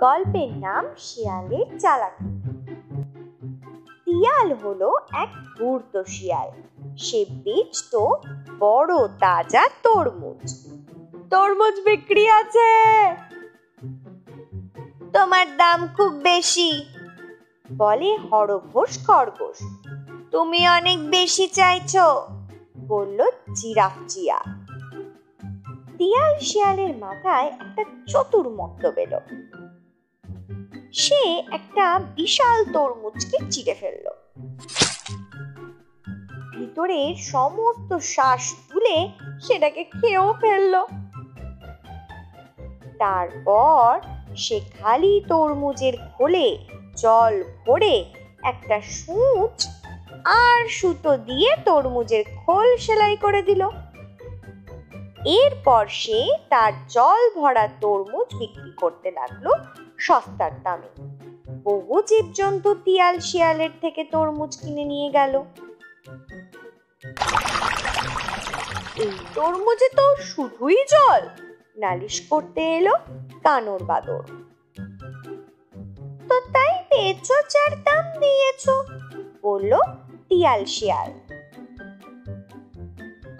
গল্পের নাম শিয়ালের চালাকি। শিয়াল হলো এক ধূর্ত শিয়াল। সে বেচতো বড় তাজা তরমুজ। তরমুজ বিক্রি আছে, তোমার দাম খুব বেশি, বলে হরঘোষ খরগোশ। তুমি অনেক বেশি চাইছো, বলল জিরাফ জিয়া। শিয়াল শিয়ালের মাথায় একটা চতুর মতলব এলো। সে একটা বিশাল তরমুজকে চিড়ে ফেলল, ভিতরে সমস্ত শ্বাস তুলে সেটাকে খেয়েও ফেলল। তারপর সে খালি তরমুজের খোলে জল ভরে একটা সূচ আর সুতো দিয়ে তরমুজের খোল সেলাই করে দিল। এরপর সে তার জল ভরা তরমুজ বিক্রি করতে লাগলো সস্তার দামে। বহু জীবজন্তু শিয়াল শিয়ালের থেকে তরমুজ কিনে নিয়ে গেল। এই তরমুজে তো শুধুই জল, নালিশ করতে এলো কানর বাদর। তো তাই পেয়েছো যার দাম দিয়েছো, বলল শিয়াল শিয়াল।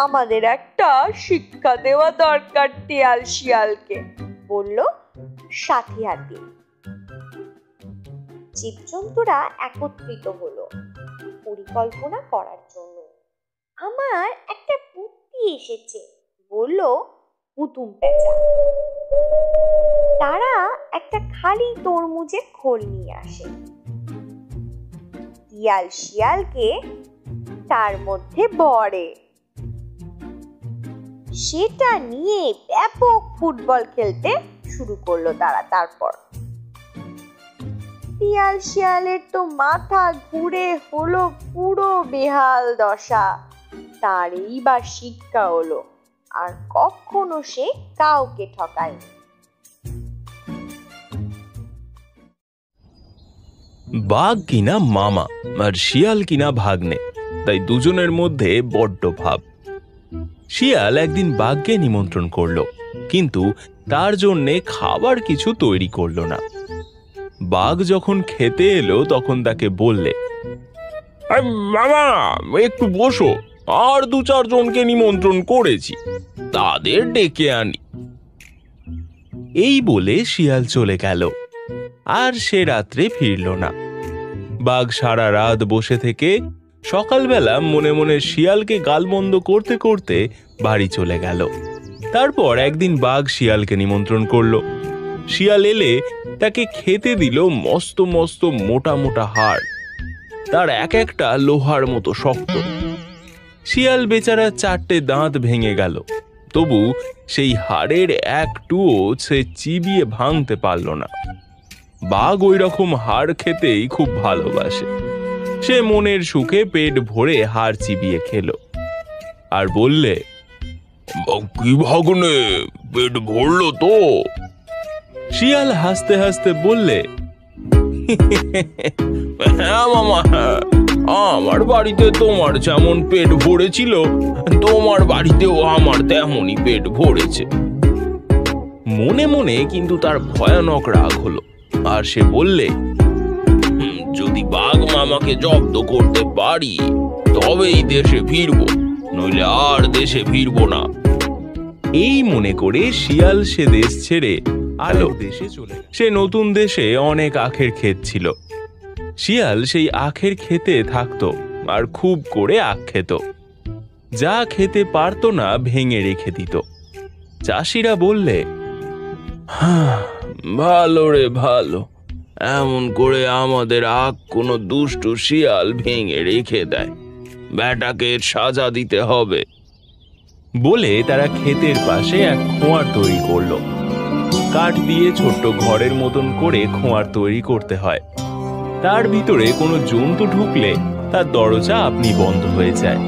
আমাদের একটা শিক্ষা দেওয়া দরকার শিয়াল শিয়ালকে, বলল সাথী হাতি। জীবজন্তুরা একত্রিত হলো পরিকল্পনা করার জন্য। আমার একটা বুদ্ধি এসেছে, বলল হুতুম পেঁচা। তারা একটা খালি তরমুজের খোল নিয়ে আসে। শিয়াল শিয়ালকে তার মধ্যে ভরে। সেটা নিয়ে ব্যাপক ফুটবল খেলতে শুরু করলো তারা। তারপর শিয়াল শিয়ালের তো মাথা ঘুরে হলো পুরো বেহাল দশা। তার এইবার শিক্ষা হলো, আর কখনো সে কাউকে ঠকায়নি। বাঘ কিনা মামা আর শিয়াল কিনা ভাগ্নে, তাই দুজনের মধ্যে বড্ড ভাব। শিয়াল একদিন বাঘকে নিমন্ত্রণ করলো, কিন্তু তার জন্যে খাবার কিছু তৈরি করলো না। বাঘ যখন খেতে এলো তখন তাকে বললে, মামা একটু বসো, আর 2-4 জনকে নিমন্ত্রণ করেছি, তাদের ডেকে আনি। এই বলে শিয়াল চলে গেল, আর সে রাত্রে ফিরল না। বাঘ সারা রাত বসে থেকে সকালবেলা মনে মনে শিয়ালকে গালমন্দ করতে করতে বাড়ি চলে গেল। তারপর একদিন বাঘ শিয়ালকে নিমন্ত্রণ করলো। শিয়াল এলে তাকে খেতে দিল মস্ত মস্ত মোটা মোটা হাড়, তার এক একটা লোহার মতো শক্ত। শিয়াল বেচারা 4টে দাঁত ভেঙে গেল, তবু সেই হাড়ের একটুও সে চিবিয়ে ভাঙতে পারল না। বাঘ ওই রকম হাড় খেতেই খুব ভালোবাসে। সে মনের সুখে পেট ভরে হাড় চিবিয়ে খেলো, আর বললে, কি ভাগ্নে, পেট ভরলো তো? শিয়াল হাসতে হাসতে বললে, হ্যাঁ মামা, আমার বাড়িতে তোমার যেমন পেট ভরেছিল, তোমার বাড়িতেও আমার তেমনই পেট ভরেছে। মনে মনে কিন্তু তার ভয়ানক রাগ হলো, আর সে বললে, যদি বাঘ মামাকে জব্দ করতে পারি তবেই দেশে ফিরবো, নইলে আর দেশে ফিরবো না। এই মনে করে শিয়াল সে দেশ ছেড়ে আলো দেশে চলে। সে নতুন দেশে অনেক আখের ক্ষেত ছিল। শিয়াল সেই আখের ক্ষেতে থাকতো আর খুব করে আখ খেত। যা খেতে পারতো না ভেঙে রেখে দিত। চাষিরা বললে, ভালো রে ভালো, এমন করে আমাদের আখ কোনো দুষ্টু শিয়াল ভেঙে রেখে দেয়, বেটাকে সাজা দিতে হবে। বলে তারা ক্ষেতের পাশে এক খোঁয়ার তৈরি করলো। কাঠ দিয়ে ছোট্ট ঘরের মতন করে খোঁয়ার তৈরি করতে হয়। তার ভিতরে কোনো জন্তু ঢুকলে তার দরজা আপনি বন্ধ হয়ে যায়।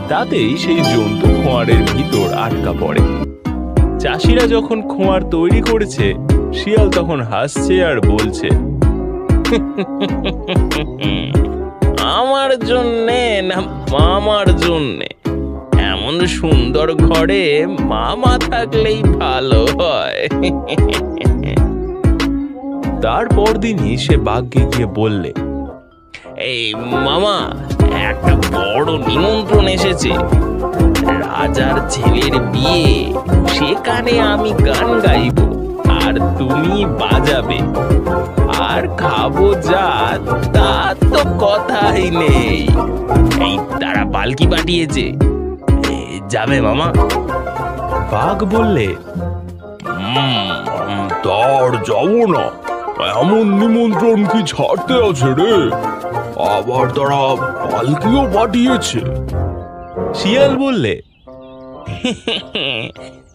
তাতেই সেই জন্তু খোঁয়ারের ভিতর আটকা পড়ে। চাষিরা যখন খোঁয়ার তৈরি করেছে, শিয়াল তখন হাসছে আর বলছে, আমার জন্যে না মামার জন্যে, এমন এমন সুন্দর ঘরে মামা থাকলেই ভালো হয়। তারপর দিনই সে বাঘকে গিয়ে বললে, এই মামা, একটা বড় নিমন্ত্রণ এসেছে, রাজার ছেলের বিয়ে, সেখানে আমি গান গাইব আর তুমি বাজাবে, আর খাবো যা তা তো কথাই নেই। এই তারা পালকি পাঠিয়েছে, যাবে মামা? বাঘ বললে, তার যাবো না, এমন নিমন্ত্রণ কি ছাড়তে আছে রে, আবার তারা পালকিও পাঠিয়েছে। শিয়াল বললে,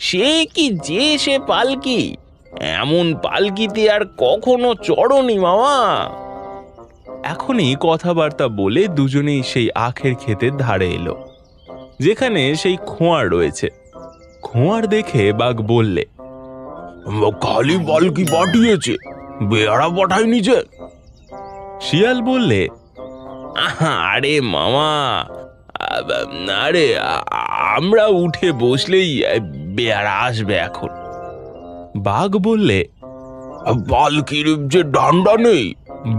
সে কি যে সে পালকি, এমন পালকিতে আর কখনো চড়নি মামা। এখনই কথাবার্তা বলে দুজনেই সেই আখের ক্ষেতের ধারে এলো, যেখানে সেই খোঁয়ার রয়েছে। খোঁয়ার দেখে বাঘ বললে, খালি পালকি পাঠিয়েছে, বেয়ারা পাঠায়নি যে? শিয়াল বললে, আরে মামা, আরে আমরা উঠে বসলেই বেয়ারা আসবে এখন। বাঘ বললে, পালকির যে ডান্ডা নেই,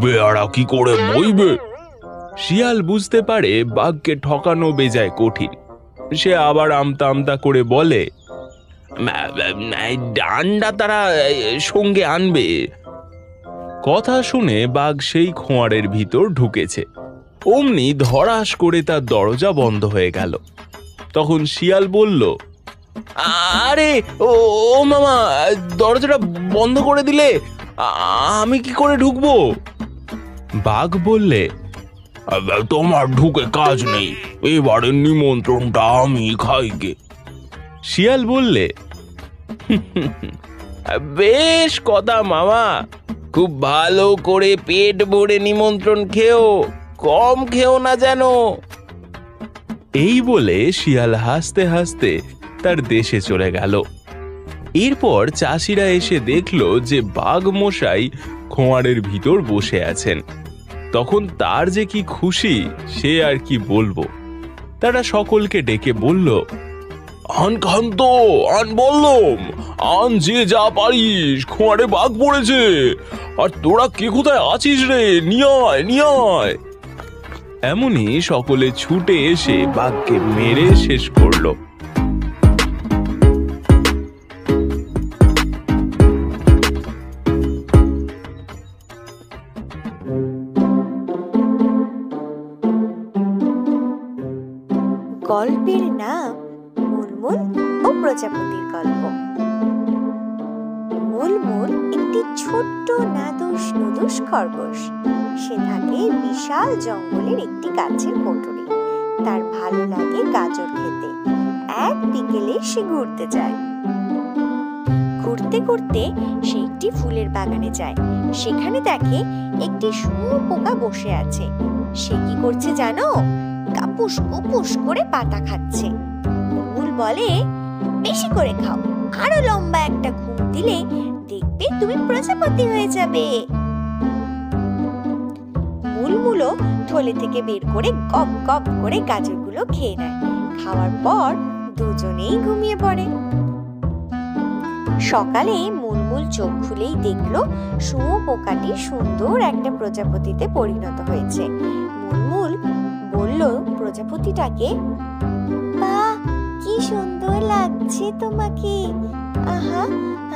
বেয়ারা কি করে বইবে? শিয়াল বুঝতে পারে বাঘকে ঠকানো বেজায় কঠিন। সে আবার আমতা আমতা করে বলে, ডান্ডা তারা সঙ্গে আনবে। কথা শুনে বাঘ সেই খোঁয়ারের ভিতর ঢুকেছে। অমনি ধড়াস করে তার দরজা বন্ধ হয়ে গেল। তখন শিয়াল বলল, আরে ও মামা, দরজাটা বন্ধ করে দিলে আমি কি করে ঢুকবো? বাঘ বললে, তোমার ঢুকে কাজ নেই, এবারের নিমন্ত্রণটা আমি খাইগে। শিয়াল বললে, বেশ কথা মামা, খুব ভালো করে পেট ভরে নিমন্ত্রণ খেও, কম খেও না যেন। এই বলে শিয়াল হাসতে হাসতে তার দেশে চলে গেল। এরপর চাষিরা এসে দেখলো যে বাঘ মশাই খোঁয়ারের ভিতর বসে আছেন। তখন তার যে কি খুশি সে আর কি বলবো। তারা সকলকে ডেকে বলল, আন খান তো, আন বললাম, আন যে যা পারিস, খোঁয়ারে বাঘ পড়েছে, আর তোরা কে কোথায় আছিস রে, নিয়ে আয় নিয়ে আয়। এমনই সকলে ছুটে এসে বাঘকে মেরে শেষ করলো। গল্পের নাম মুলমুল ও প্রজাপতির গল্প। মুলমুল একটি ছোট্ট নাদুস নুদুস খরগোশ। সে থাকে বিশাল জঙ্গলের একটি গাছের কোটরে। তার ভালো লাগে গাজর খেতে। এক বিকেলে সে ঘুরতে যায়। ঘুরতে ঘুরতে সে একটি ফুলের বাগানে যায়। সেখানে দেখে একটি শুঁয়োপোকা বসে আছে। সে কি করছে জানো? কাপুস কুপুস করে পাতা খাচ্ছে। মুলমুল বলে, বেশি করে খাও, আরো লম্বা একটা ঘুম দিলে দেখবে তুমি প্রজাপতি হয়ে যাবে। মুলমুলও থলে থেকে বের করে গপ গপ করে গাজরগুলো খেয়ে নেয়। খাওয়ার পর দুজনেই ঘুমিয়ে পড়ে। সকালে মুলমুল চোখ খুলেই দেখলো শুঁয়োপোকাটি সুন্দর একটা প্রজাপতিতে পরিণত হয়েছে। মুলমুল বলল প্রজাপতিটাকে, বাহ, কি সুন্দর লাগছে তোমাকে, আহা,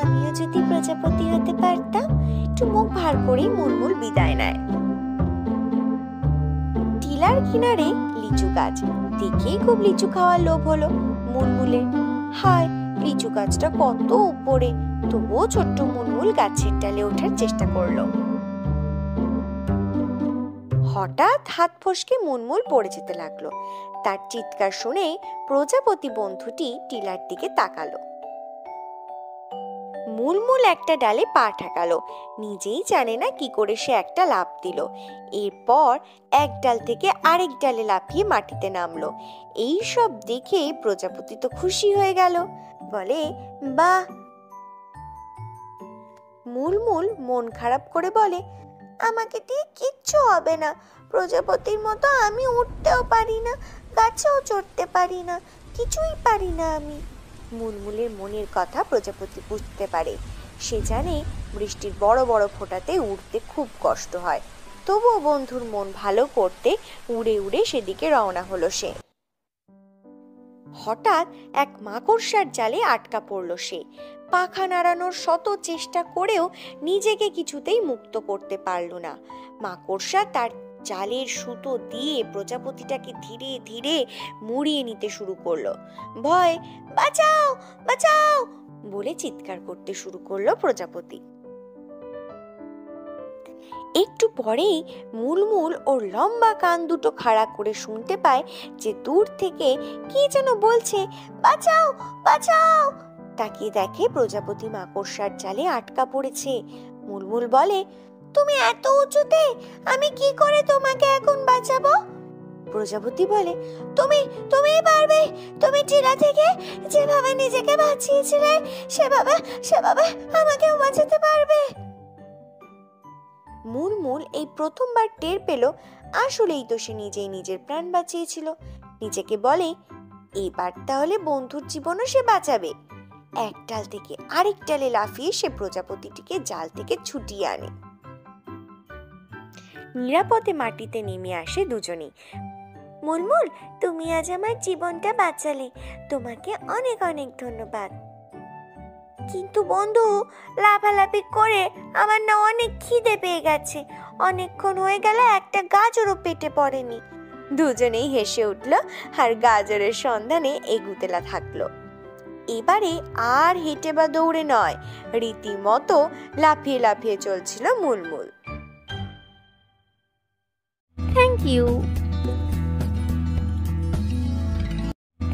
আমিও যদি প্রজাপতি হতে পারতাম। একটু মুখ ভার করেই মুলমুল বিদায় নেয়। টিলার কিনারে লিচু গাছ, দেখেই খুব লিচু খাওয়ার লোভ হলো মুলমুলের। হায়, লিচু গাছটা কত উপরে, তবুও ছোট্ট মুলমুল গাছের ডালে ওঠার চেষ্টা করলো। হঠাৎ হাত ফসকে মুলমুল পড়ে যেতে লাগলো। তার চিৎকার শুনে প্রজাপতি বন্ধুটি টিলার দিকে তাকালো। মুলমুল একটা ডালে পা ঠেকালো। নিজেই জানে না কি করে সে একটা লাফ দিল। এরপর এক ডাল থেকে আরেক ডালে লাফিয়ে মাটিতে নামলো। এই সব দেখে প্রজাপতি তো খুশি হয়ে গেল, বলে, বাহ। মুলমুল মন খারাপ করে বলে, আমাকে দিয়ে কিচ্ছু হবে না, প্রজাপতির মতো আমি উঠতেও পারি না, গাছেও চড়তে পারি না, কিছুই পারি না আমি। মুলমুলের মনের কথা প্রজাপতি বুঝতে পারে। সে জানে বৃষ্টির বড় বড় ফোঁটাতে উড়তে খুব কষ্ট হয়, তবুও বন্ধুর মন ভালো করতে উড়ে উড়ে সেদিকে রওনা হলো সে। হঠাৎ এক মাকড়সার জালে আটকা পড়ল সে। পাখা নাড়ানোর শত চেষ্টা করেও নিজেকে কিছুতেই মুক্ত করতে পারল না। মাকড়সা তার জালের সুতো দিয়ে প্রজাপতিটাকে ধীরে ধীরে মুড়িয়ে নিতে শুরু করলো। ভয়, বাঁচাও বাঁচাও বলে চিৎকার করতে শুরু করলো প্রজাপতি। একটু পরেই মুলমুল ওর লম্বা কান দুটো খাড়া করে শুনতে পায় যে দূর থেকে কি যেন বলছে, বাঁচাও বাঁচাও। তাকিয়ে দেখে প্রজাপতি মাকড়সার জালে আটকা পড়েছে। মুলমুল বলে, তুমি এত উঁচুতে, আমি কি করে তোমাকে এখন বাঁচাবো? প্রজাপতি বলে, তুমি তুমিই পারবে। তুমি টিলা থেকে যেভাবে নিজেকে বাঁচিয়েছিলে সেভাবে সেভাবে আমাকেও বাঁচাতে পারবে। মুলমুল এই প্রথমবার টের পেল আসলেই তো সে নিজেই নিজের প্রাণ বাঁচিয়েছিল। নিজেকে বলে, এবার তাহলে বন্ধুর জীবনও সে বাঁচাবে। এক ডাল থেকে আরেক ডালে লাফিয়ে সে প্রজাপতিটিকে জাল থেকে ছুটিয়ে আনে। নিরাপদে মাটিতে নেমে আসে দুজনেই। মুলমুল, তুমি আজ আমার জীবনটা বাঁচালে, তোমাকে অনেক অনেক ধন্যবাদ। কিন্তু বন্ধু, লাফালাফি করে আমার না অনেক খিদে পেয়ে গেছে। অনেকক্ষণ হয়ে গেল একটা গাজরও পেটে পড়েনি। দুজনেই হেসে উঠল আর গাজরের সন্ধানে এগুতে থাকলো। এবারে আর হেঁটে বা দৌড়ে নয়, রীতিমতো লাফিয়ে লাফিয়ে চলছিল মুলমুল।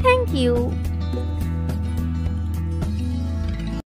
Thank you.